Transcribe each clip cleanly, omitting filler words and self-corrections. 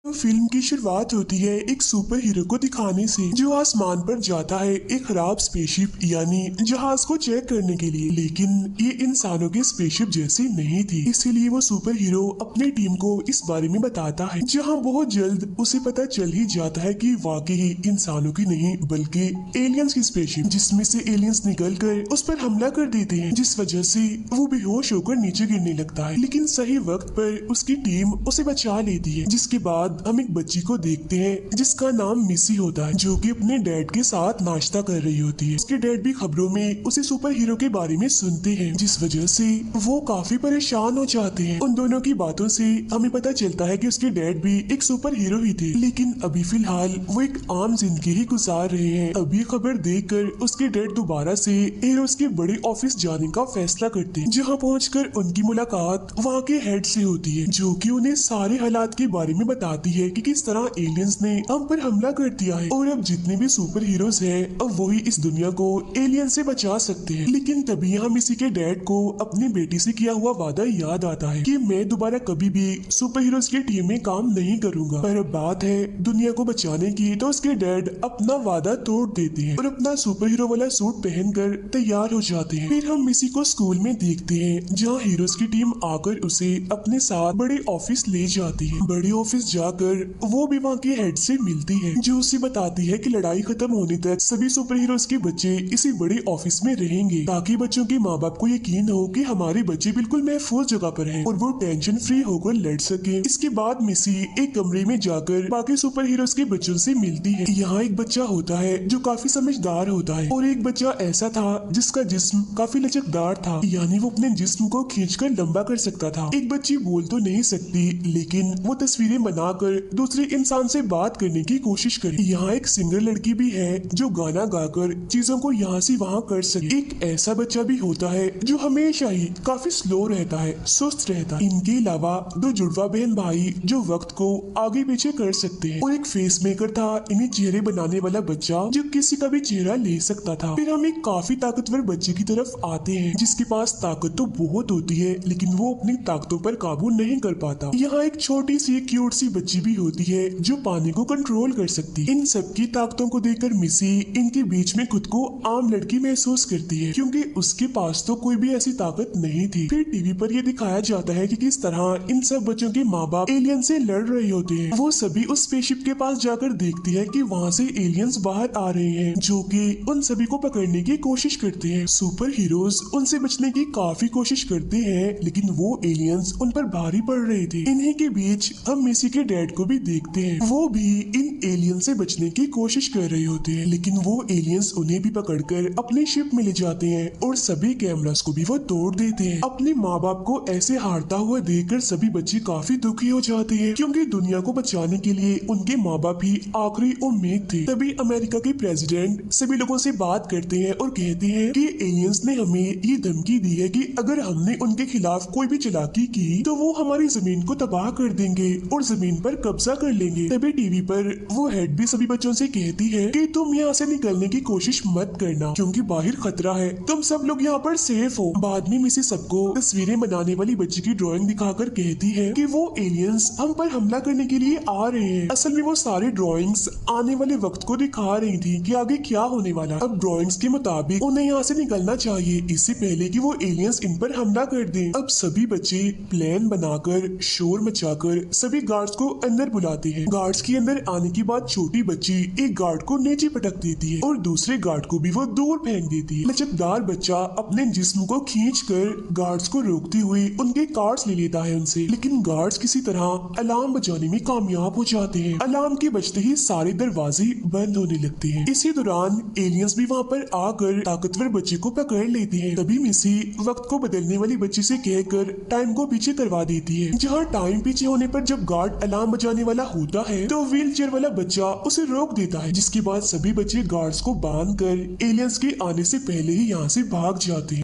तो फिल्म की शुरुआत होती है एक सुपर हीरो को दिखाने से जो आसमान पर जाता है एक खराब स्पेसशिप यानी जहाज को चेक करने के लिए। लेकिन ये इंसानों के स्पेसशिप जैसी नहीं थी, इसीलिए वो सुपर हीरो अपनी टीम को इस बारे में बताता है, जहां बहुत जल्द उसे पता चल ही जाता है कि वाकई ही इंसानों की नहीं बल्कि एलियंस की स्पेसशिप, जिसमें से एलियंस निकल कर उस पर हमला कर देते हैं, जिस वजह से वो बेहोश होकर नीचे गिरने लगता है। लेकिन सही वक्त पर उसकी टीम उसे बचा लेती है। जिसके बाद हम एक बच्ची को देखते हैं जिसका नाम मिसी होता है, जो कि अपने डैड के साथ नाश्ता कर रही होती है। उसके डैड भी खबरों में उसे सुपर हीरो के बारे में सुनते हैं, जिस वजह से वो काफी परेशान हो जाते हैं। उन दोनों की बातों से हमें पता चलता है कि उसके डैड भी एक सुपर हीरो ही थे, लेकिन अभी फिलहाल वो एक आम जिंदगी ही गुजार रहे हैं। अब ये खबर देखकर उसके डैड दोबारा से हीरोज के बड़े ऑफिस जाने का फैसला करते हैं, जहाँ पहुंचकर उनकी मुलाकात वहाँ के हेड से होती है, जो कि उन्हें सारे हालात के बारे में बताती है कि किस तरह एलियंस ने हम पर हमला कर दिया है और अब जितने भी सुपर हीरोज हैं अब वही इस दुनिया को एलियन से बचा सकते हैं। लेकिन तभी हम इसी के डैड को अपनी बेटी से किया हुआ वादा याद आता है कि मैं दोबारा कभी भी सुपर हीरोज की टीम में काम नहीं करूंगा। पर अब बात है दुनिया को बचाने की, तो उसके डैड अपना वादा तोड़ देते हैं और अपना सुपर हीरो वाला सूट पहनकर तैयार हो जाते हैं। फिर हम इसी को स्कूल में देखते हैं, जहाँ हीरोज की टीम आकर उसे अपने साथ बड़े ऑफिस ले जाती है। बड़े ऑफिस जाकर वो भी वहाँ के हेड से मिलती है, जो उसे बताती है कि लड़ाई खत्म होने तक सभी सुपर हीरोज के बच्चे इसी बड़े ऑफिस में रहेंगे, ताकि बच्चों के माँ बाप को यकीन हो कि हमारे बच्चे बिल्कुल महफूज जगह पर हैं और वो टेंशन फ्री होकर लड़ सके। इसके बाद मिसी एक कमरे में जाकर बाकी सुपर हीरोज के बच्चों से मिलती है। यहाँ एक बच्चा होता है जो काफी समझदार होता है और एक बच्चा ऐसा था जिसका जिस्म काफी लचकदार था, यानी वो अपने जिस्म को खींचकर लंबा कर सकता था। एक बच्ची बोल तो नहीं सकती, लेकिन वो तस्वीरें बनाकर दूसरे इंसान से बात करने की कोशिश करे। यहाँ एक सिंगर लड़की भी है जो गाना गाकर चीजों को यहाँ से वहाँ कर सके। एक ऐसा बच्चा भी होता है जो हमेशा ही काफी स्लो रहता है, सुस्त रहता है। इनके अलावा दो जुड़वा बहन भाई जो वक्त को आगे पीछे कर सकते हैं और एक फेस मेकर था इन्हें चेहरे बनाने वाला बच्चा जो किसी का भी चेहरा ले सकता था। फिर हम एक काफी ताकतवर बच्चे की तरफ आते हैं जिसके पास ताकत तो बहुत होती है, लेकिन वो अपनी ताकतों पर काबू नहीं कर पाता। यहाँ एक छोटी सी क्यूट सी बच्ची भी होती है जो पानी को कंट्रोल कर सकती है। इन सबकी ताकतों को देखकर मिसी इनके बीच में खुद को आम लड़की महसूस करती है, क्योंकि उसके पास तो कोई भी ऐसी ताकत नहीं थी। फिर टीवी पर यह दिखाया जाता है कि किस तरह इन सब बच्चों के माँ बाप एलियन से लड़ रहे होते हैं। वो सभी उस स्पेसशिप के पास जाकर देखती है कि वहाँ से एलियंस बाहर आ रहे हैं, जो कि उन सभी को पकड़ने की कोशिश करते हैं। सुपर हीरोज उनसे बचने की काफी कोशिश करते हैं, लेकिन वो एलियंस उन पर भारी पड़ रहे थे। इन्हीं के बीच हम मिसी के डैड को भी देखते हैं, वो भी इन एलियन से बचने की कोशिश कर रहे होते हैं, लेकिन वो एलियंस उन्हें भी पकड़कर अपनी शिप में ले जाते हैं और सभी कैमरास को भी वो तोड़ देते हैं। अपने माँ बाप को ऐसे हारता हुआ देखकर सभी बच्चे काफी दुखी हो जाते हैं, क्योंकि दुनिया को बचाने के लिए उनके माँ बाप ही आखिरी उम्मीद थे। तभी अमेरिका के प्रेसिडेंट सभी लोगों से बात करते हैं और कहते हैं कि एलियंस ने हमें ये धमकी दी है कि अगर हमने उनके खिलाफ कोई भी चालाकी की तो वो हमारी जमीन को तबाह कर देंगे और जमीन पर कब्जा कर लेंगे। तभी टीवी पर वो हेड भी सभी बच्चों से कहती है कि तुम यहाँ से निकलने की कोशिश मत करना, क्योंकि बाहर खतरा है, तुम सब लोग यहाँ पर सेफ हो। बाद में मिसी सबको तस्वीरें बनाने वाली बच्ची की ड्राइंग दिखाकर कहती है कि वो एलियंस हम पर हमला करने के लिए आ रहे हैं। असल में वो सारी ड्राइंग्स आने वाले वक्त को दिखा रही थी कि आगे क्या होने वाला। अब ड्राइंग्स के मुताबिक उन्हें यहाँ से निकलना चाहिए इससे पहले कि वो एलियंस इन पर हमला कर दें। अब सभी बच्चे प्लान बनाकर शोर मचाकर सभी गार्ड्स को अंदर बुलाते हैं। गार्ड्स के अंदर आने के बाद छोटी बच्ची एक गार्ड को नीचे पटक देती है और दूसरे गार्ड को भी वो दूर फेंक देती है। लचकदार बच्चा अपने जिस्म को खींचकर गार्ड्स को रोकते हुए उनके कार्ड्स ले लेता है उनसे, लेकिन गार्ड्स किसी तरह अलार्म बजाने में कामयाब हो जाते हैं। अलार्म के बजते ही सारे दरवाजे बंद होने लगते हैं। इसी दौरान एलियंस भी वहाँ पर आकर ताकतवर बच्चे को पकड़ लेते हैं। तभी मिसी वक्त को बदलने वाली बच्ची से कहकर टाइम को पीछे करवा देती है। जहाँ टाइम पीछे होने पर जब गार्ड अलार्म बजाने वाला होता है तो व्हील चेयर वाला बच्चा उसे रोक देता है, जिसके बाद सभी बच्चे गार्ड्स को बांधकर एलियंस के आने से पहले ही यहाँ से भाग जाते हैं।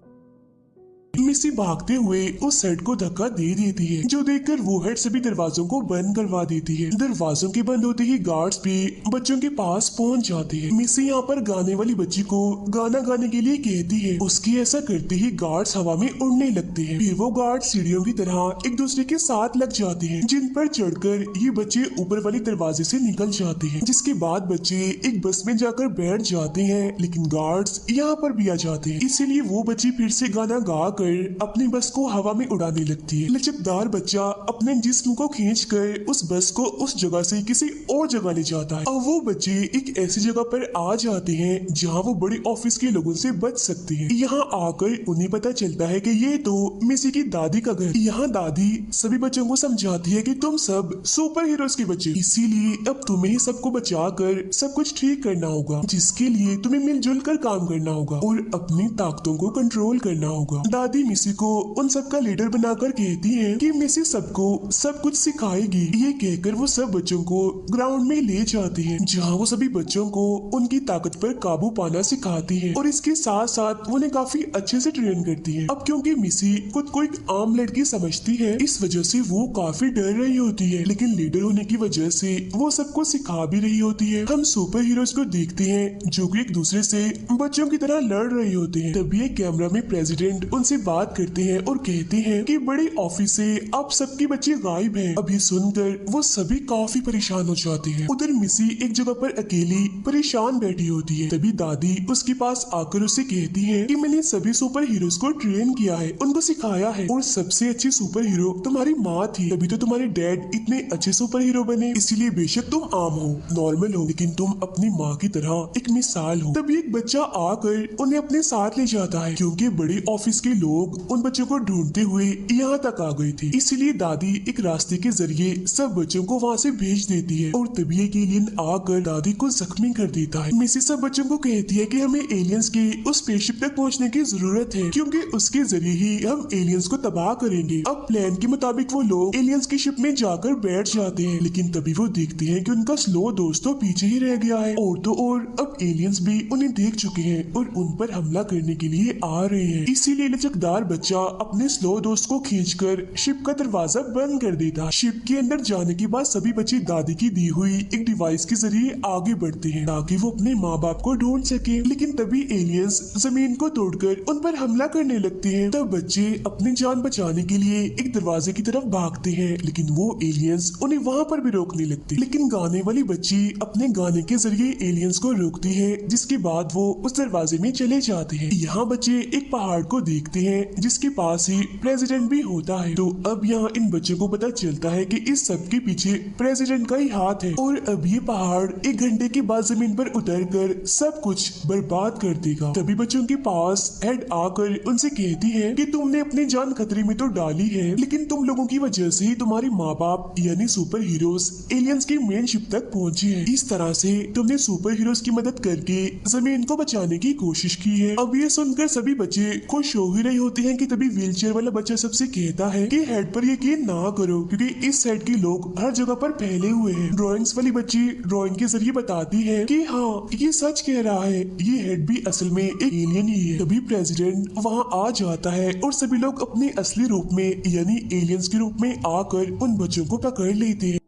मिसी भागते हुए उस हेड को धक्का दे देती है, जो देखकर वो हेड सभी दरवाजों को बंद करवा देती है। दरवाजों के बंद होते ही गार्ड्स भी बच्चों के पास पहुंच जाते हैं। मिसी यहाँ पर गाने वाली बच्ची को गाना गाने के लिए कहती है। उसकी ऐसा करते ही गार्ड्स हवा में उड़ने लगते हैं। फिर वो गार्ड सीढ़ियों की तरह एक दूसरे के साथ लग जाते हैं, जिन पर चढ़कर ये बच्चे ऊपर वाले दरवाजे से निकल जाते हैं। जिसके बाद बच्चे एक बस में जाकर बैठ जाते हैं, लेकिन गार्ड्स यहाँ पर भी आ जाते हैं। इसीलिए वो बच्ची फिर से गाना गा कर अपनी बस को हवा में उड़ाने लगती है। लचकदार बच्चा अपने जिस्म को खींचकर उस बस को उस जगह से किसी और जगह ले जाता है। और वो बच्चे एक ऐसी जगह पर आ जाते हैं जहाँ वो बड़े ऑफिस के लोगों से बच सकते हैं। यहाँ आकर उन्हें पता चलता है कि ये तो मिसी की दादी का घर। यहाँ दादी सभी बच्चों को समझाती है कि तुम सब सुपर हीरोज के बच्चे, इसीलिए अब तुम्हें ही सबको बचा कर सब कुछ ठीक करना होगा, जिसके लिए तुम्हें मिलजुल कर काम करना होगा और अपनी ताकतों को कंट्रोल करना होगा। दादी मिसी को उन सबका लीडर बनाकर कहती है कि मिसी सबको सब कुछ सिखाएगी। ये कहकर वो सब बच्चों को ग्राउंड में ले जाती है, जहाँ वो सभी बच्चों को उनकी ताकत पर काबू पाना सिखाती है और इसके साथ साथ उन्हें काफी अच्छे से ट्रेन करती है। अब क्योंकि मिसी खुद को एक आम लड़की समझती है, इस वजह से वो काफी डर रही होती है, लेकिन लीडर होने की वजह से वो सबको सिखा भी रही होती है। हम सुपर हीरोज को देखते हैं जो कि एक दूसरे से बच्चों की तरह लड़ रहे होते हैं। तभी एक कैमरा में प्रेसिडेंट उनसे बात करते हैं और कहते हैं कि बड़े ऑफिस से अब सबके बच्चे गायब हैं। अभी सुनकर वो सभी काफी परेशान हो जाते हैं। उधर मिसी एक जगह पर अकेली परेशान बैठी होती है। तभी दादी उसके पास आकर उसे कहती है कि मैंने सभी सुपर हीरोज को ट्रेन किया है, उनको सिखाया है और सबसे अच्छी सुपर हीरो तुम्हारी माँ थी, तभी तो तुम्हारे डैड इतने अच्छे सुपर हीरो बने। इसीलिए बेशक तुम आम हो, नॉर्मल हो, लेकिन तुम अपनी माँ की तरह एक मिसाल हो। तभी एक बच्चा आकर उन्हें अपने साथ ले जाता है, क्योंकि बड़े ऑफिस के लोग उन बच्चों को ढूंढते हुए यहाँ तक आ गए थे। इसीलिए दादी एक रास्ते के जरिए सब बच्चों को वहाँ से भेज देती है और तभी एक एलियन आकर दादी को जख्मी कर देता है। मिसी सब बच्चों को कहती है कि हमें एलियंस की उस स्पेसशिप तक पहुँचने की जरूरत है, क्योंकि उसके जरिए ही हम एलियंस को तबाह करेंगे। अब प्लान के मुताबिक वो लोग एलियंस की शिप में जाकर बैठ जाते हैं, लेकिन तभी वो देखते हैं कि उनका स्लो दोस्त तो पीछे ही रह गया है और तो और अब एलियंस भी उन्हें देख चुके हैं और उन पर हमला करने के लिए आ रहे हैं। इसीलिए लचकदार बच्चा अपने स्लो दोस्त को खींचकर शिप का दरवाजा बंद कर देता। शिप के अंदर जाने के बाद सभी बच्चे दादी की दी हुई एक डिवाइस के जरिए आगे बढ़ते हैं ताकि वो अपने माँ बाप को ढूंढ सके। लेकिन तभी एलियंस जमीन को तोड़कर उन पर हमला करने लगते हैं। तब बच्चे अपनी जान बचाने के लिए एक दरवाजे की तरफ भागते हैं, लेकिन वो एलियंस उन्हें वहाँ पर भी रोकने लगते। लेकिन गाने वाली बच्ची अपने गाने के जरिए एलियंस को रोकती है, जिसके बाद वो उस दरवाजे में चले जाते हैं। यहाँ बच्चे एक पहाड़ को देखते हैं जिसके पास ही प्रेसिडेंट भी होता है। तो अब यहाँ इन बच्चों को पता चलता है कि इस सब के पीछे प्रेसिडेंट का ही हाथ है और अब ये पहाड़ 1 घंटे के बाद जमीन पर उतरकर सब कुछ बर्बाद कर देगा। तभी बच्चों के पास हेड आकर उनसे कहती है कि तुमने अपनी जान खतरे में तो डाली है, लेकिन तुम लोगों की वजह से ही तुम्हारे माँ बाप यानी सुपर हीरोज एलियंस की मेन शिप तक पहुँचे हैं। इस तरह से तुमने सुपर हीरोज की मदद करके जमीन को बचाने की कोशिश की है। अब ये सुनकर सभी बच्चे खुश हो ही रहे होते हैं कि तभी व्हीलचेयर वाला बच्चा सबसे कहता है कि हेड पर यकीन ना करो, क्योंकि इस साइड के लोग हर जगह पर फैले हुए हैं। ड्राइंग्स वाली बच्ची ड्राइंग के जरिए बताती है कि हाँ ये सच कह रहा है, ये हेड भी असल में एक एलियन ही है। तभी प्रेसिडेंट वहाँ आ जाता है और सभी लोग अपने असली रूप में यानी एलियंस के रूप में आकर उन बच्चों को पकड़ लेते हैं।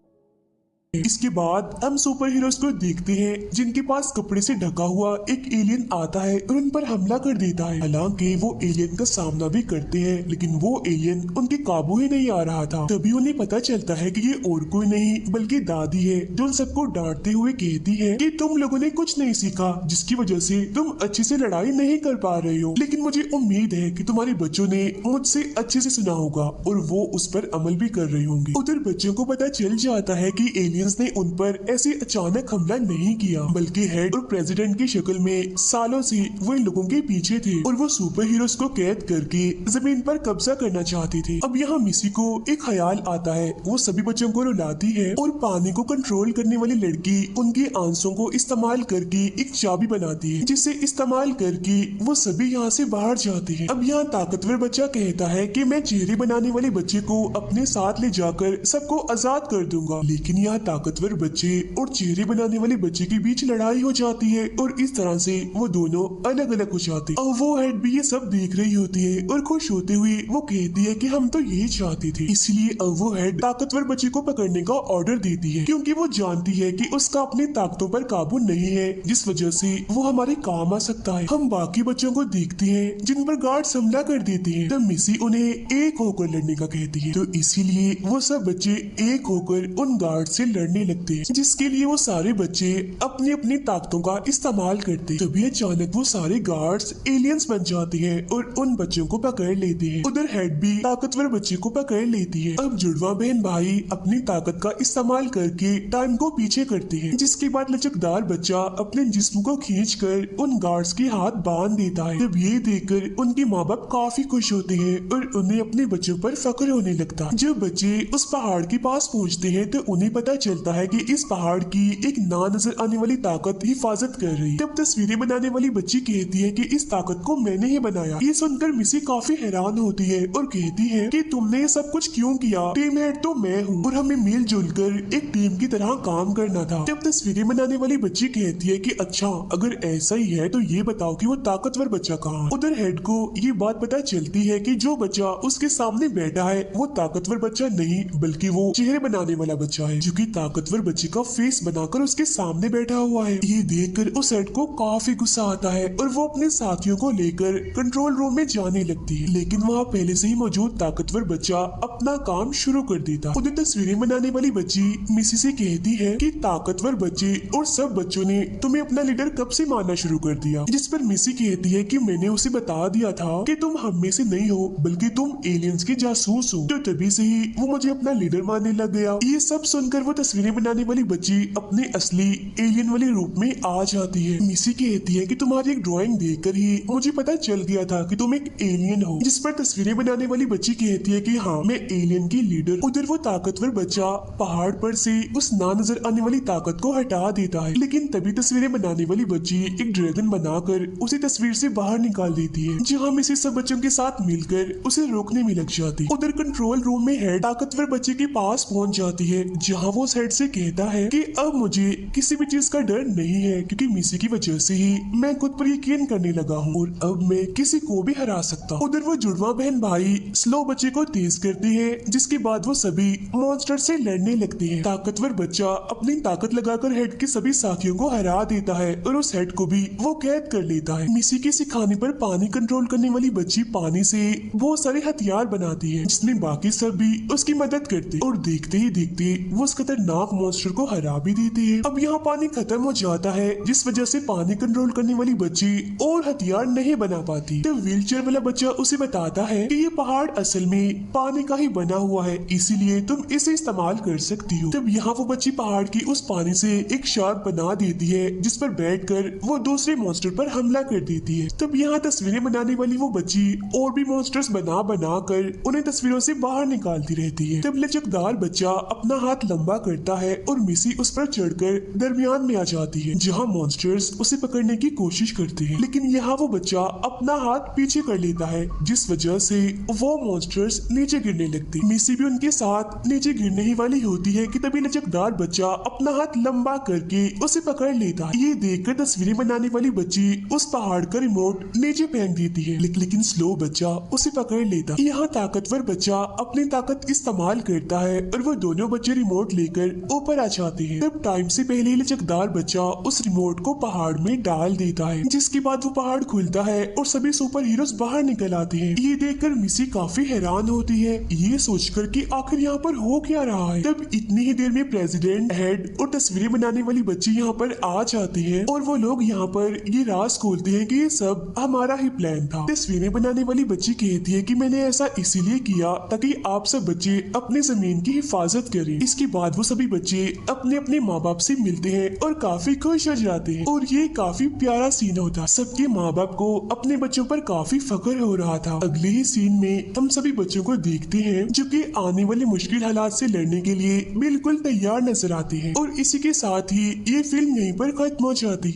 इसके बाद हम सुपर हीरोज को देखते हैं जिनके पास कपड़े से ढका हुआ एक एलियन आता है और उन पर हमला कर देता है। हालांकि वो एलियन का सामना भी करते हैं, लेकिन वो एलियन उनके काबू ही नहीं आ रहा था। तभी उन्हें पता चलता है कि ये और कोई नहीं बल्कि दादी है, जो उन सबको डांटते हुए कहती है कि तुम लोगों ने कुछ नहीं सीखा, जिसकी वजह से तुम अच्छे से लड़ाई नहीं कर पा रहे हो। लेकिन मुझे उम्मीद है कि तुम्हारे बच्चों ने मुझसे अच्छे से सुना होगा और वो उस पर अमल भी कर रहे होंगे। उधर बच्चों को पता चल जाता है कि एलियंस ने उन पर ऐसे अचानक हमला नहीं किया, बल्कि हेड और प्रेसिडेंट की शक्ल में सालों से वो इन लोगों के पीछे थे और वो सुपर हीरोज को कैद करके जमीन पर कब्जा करना चाहते थे। अब यहाँ मिसी को एक ख्याल आता है, वो सभी बच्चों को रुलाती है और पानी को कंट्रोल करने वाली लड़की उनके आंसुओं को इस्तेमाल करके एक चाबी बनाती है, जिसे इस्तेमाल करके वो सभी यहाँ से बाहर जाते हैं। अब यहाँ ताकतवर बच्चा कहता है कि मैं चेहरे बनाने वाले बच्चे को अपने साथ ले जाकर सबको आजाद कर दूंगा, लेकिन यहाँ ताकतवर बच्चे और चेहरे बनाने वाले बच्चे के बीच लड़ाई हो जाती है और इस तरह से वो दोनों अलग अलग हो जाते हैं। और वो हेड भी ये सब देख रही होती है और खुश होते हुए वो कहती है कि हम तो यही चाहते थे। इसलिए अब वो हेड ताकतवर बच्चे को पकड़ने का ऑर्डर देती है, क्योंकि वो जानती है कि उसका अपनी ताकतों पर काबू नहीं है, जिस वजह से वो हमारे काम आ सकता है। हम बाकी बच्चों को देखते हैं जिन पर गार्ड्स हमला कर देते हैं, तब मिसी उन्हें एक होकर लड़ने का कहती है। तो इसीलिए वो सब बच्चे एक होकर उन गार्ड से लड़ने लगते हैं, जिसके लिए वो सारे बच्चे अपनी अपनी ताकतों का इस्तेमाल करते हैं। तभी अचानक वो सारे गार्ड्स एलियंस बन जाते हैं और उन बच्चों को पकड़ लेते हैं। उधर हेड भी ताकतवर बच्चे को पकड़ लेती है। अब जुड़वा बहन भाई अपनी ताकत का इस्तेमाल करके टाइम को पीछे करते हैं, जिसके बाद लचकदार बच्चा अपने जिस्म को खींचकर उन गार्ड्स के हाथ बांध देता है। तब ये देखकर उनके माँ बाप काफी खुश होते हैं और उन्हें अपने बच्चों पर फख्र होने लगता है। जब बच्चे उस पहाड़ के पास पहुँचते हैं तो उन्हें पता चलता है कि इस पहाड़ की एक ना नजर आने वाली ताकत हिफाजत कर रही है। तब तस्वीरें बनाने वाली बच्ची कहती है कि इस ताकत को मैंने ही बनाया। ये सुनकर मिसी काफी हैरान होती है और कहती है कि तुमने सब कुछ क्यों किया? टीम हेड तो मैं हूँ और हमें मिलजुल कर एक टीम की तरह काम करना था। तब तस्वीरें बनाने वाली बच्ची कहती है कि अच्छा, अगर ऐसा ही है तो ये बताओ कि वो ताकतवर बच्चा कहाँ है? उधर हेड को ये बात पता चलती है कि जो बच्चा उसके सामने बैठा है वो ताकतवर बच्चा नहीं, बल्कि वो चेहरे बनाने वाला बच्चा है, जो कि ताकतवर बच्चे का फेस बनाकर उसके सामने बैठा हुआ है। ये देखकर उस हेड को काफी गुस्सा आता है और वो अपने साथियों को लेकर कंट्रोल रूम में जाने लगती है, लेकिन वहाँ पहले से ही मौजूद ताकतवर बच्चा अपना काम शुरू कर देता। उधर तस्वीरें बनाने वाली बच्ची मिसी से कहती है कि ताकतवर बच्चे और सब बच्चों ने तुम्हें अपना लीडर कब से मानना शुरू कर दिया? जिस पर मिसी कहती है कि मैंने उसे बता दिया था कि तुम हम में से नहीं हो, बल्कि तुम एलियंस के जासूस हो, तो तभी से ही वो मुझे अपना लीडर मानने लग गया। ये सब सुनकर वो तस्वीरें बनाने वाली बच्ची अपने असली एलियन वाले रूप में आ जाती है। मिसी कहती है कि तुम्हारी एक ड्राइंग देखकर ही मुझे पता चल गया था कि तुम एक एलियन हो। जिस पर तस्वीरें बनाने वाली बच्ची कहती है कि हाँ, मैं एलियन की लीडर। उधर वो ताकतवर बच्चा पहाड़ पर से उस ना नजर आने वाली ताकत को हटा देता है, लेकिन तभी तस्वीरें बनाने वाली बच्ची एक ड्रैगन बनाकर उसे तस्वीर से बाहर निकाल देती है, जहाँ मिसी सब बच्चों के साथ मिलकर उसे रोकने में लग जाती है। उधर कंट्रोल रूम में हेड ताकतवर बच्चे के पास पहुंच जाती है, जहाँ वो उस हेड से कहता है कि अब मुझे किसी भी चीज का डर नहीं है, क्योंकि मिसी की वजह से ही मैं खुद पर यकीन करने लगा हूँ और अब मैं किसी को भी हरा सकता हूँ। उधर वो जुड़वा बहन भाई स्लो बच्चे को तेज करती है, जिसके बाद वो सभी मॉन्स्टर से लड़ने लगते हैं। ताकतवर बच्चा अपनी ताकत लगाकर हेड के सभी साथियों को हरा देता है और उस हेड को भी वो कैद कर लेता है। मिसी के सिखाने पर पानी कंट्रोल करने वाली बच्ची पानी से बहुत सारे हथियार बनाती है, जिसमें बाकी सब भी उसकी मदद करते और देखते ही देखते वो उस खतरनाक मॉन्स्टर को हरा भी देते हैं। अब यहाँ पानी खत्म हो जाता है, जिस वजह से पानी कंट्रोल करने वाली बच्ची और हथियार नहीं बना पाती। तो व्हीलचेयर वाला बच्चा उसे बताता है कि ये पहाड़ असल में पानी का ही बना हुआ है, इसीलिए तुम इसे इस्तेमाल कर सकती हो। तब यहाँ वो बच्ची पहाड़ की उस पानी से एक शार्क बना देती है, जिस पर बैठकर वो दूसरे मॉन्स्टर पर हमला कर देती है। तब यहाँ तस्वीरें बनाने वाली वो बच्ची और भी मॉन्स्टर्स बना कर उन्हें तस्वीरों से बाहर निकालती रहती है। तब लचकदार बच्चा अपना हाथ लंबा करता है और मिसी उस पर चढ़कर दरमियान में आ जाती है, जहाँ मॉन्स्टर्स उसे पकड़ने की कोशिश करते हैं, लेकिन यहाँ वो बच्चा अपना हाथ पीछे कर लेता है, जिस वजह से वो मॉन्स्टर्स नीचे गिरने लगते। मिसी भी उनके साथ नीचे गिरने ही वाली होती है कि तभी लचकदार बच्चा अपना हाथ लंबा करके उसे पकड़ लेता है। ये देखकर तस्वीरें बनाने वाली बच्ची उस पहाड़ का रिमोट नीचे फेंक देती है, लेकिन स्लो बच्चा उसे पकड़ लेता। यहाँ ताकतवर बच्चा अपनी ताकत इस्तेमाल करता है और वो दोनों बच्चे रिमोट लेकर ऊपर आ जाते हैं। तब टाइम से पहले लचकदार बच्चा उस रिमोट को पहाड़ में डाल देता है, जिसके बाद वो पहाड़ खुलता है और सभी सुपर हीरोज बाहर निकल आते हैं। ये देखकर मिसी काफी हैरान होती है, ये सोचकर कि आखिर यहाँ पर हो क्या रहा है। तब इतनी ही देर में प्रेसिडेंट, हेड और तस्वीरें बनाने वाली बच्ची यहाँ पर आ जाते हैं और वो लोग यहाँ पर ये राज खोलते हैं कि ये सब हमारा ही प्लान था। तस्वीरें बनाने वाली बच्ची कहती है कि मैंने ऐसा इसीलिए किया ताकि आप सब बच्चे अपनी जमीन की हिफाजत करें। इसके बाद वो सभी बच्चे अपने अपने माँ बाप से मिलते हैं और काफी खुश हो जाते हैं और ये काफी प्यारा सीन होता है। सबके माँ बाप को अपने बच्चों पर काफी फख्र हो रहा था। अगले ही सीन में हम सभी बच्चों को देखते हैं जो कि आने वाले मुश्किल हालात से लड़ने के लिए बिल्कुल तैयार नजर आते हैं और इसी के साथ ही ये फिल्म यहीं पर खत्म हो जाती है।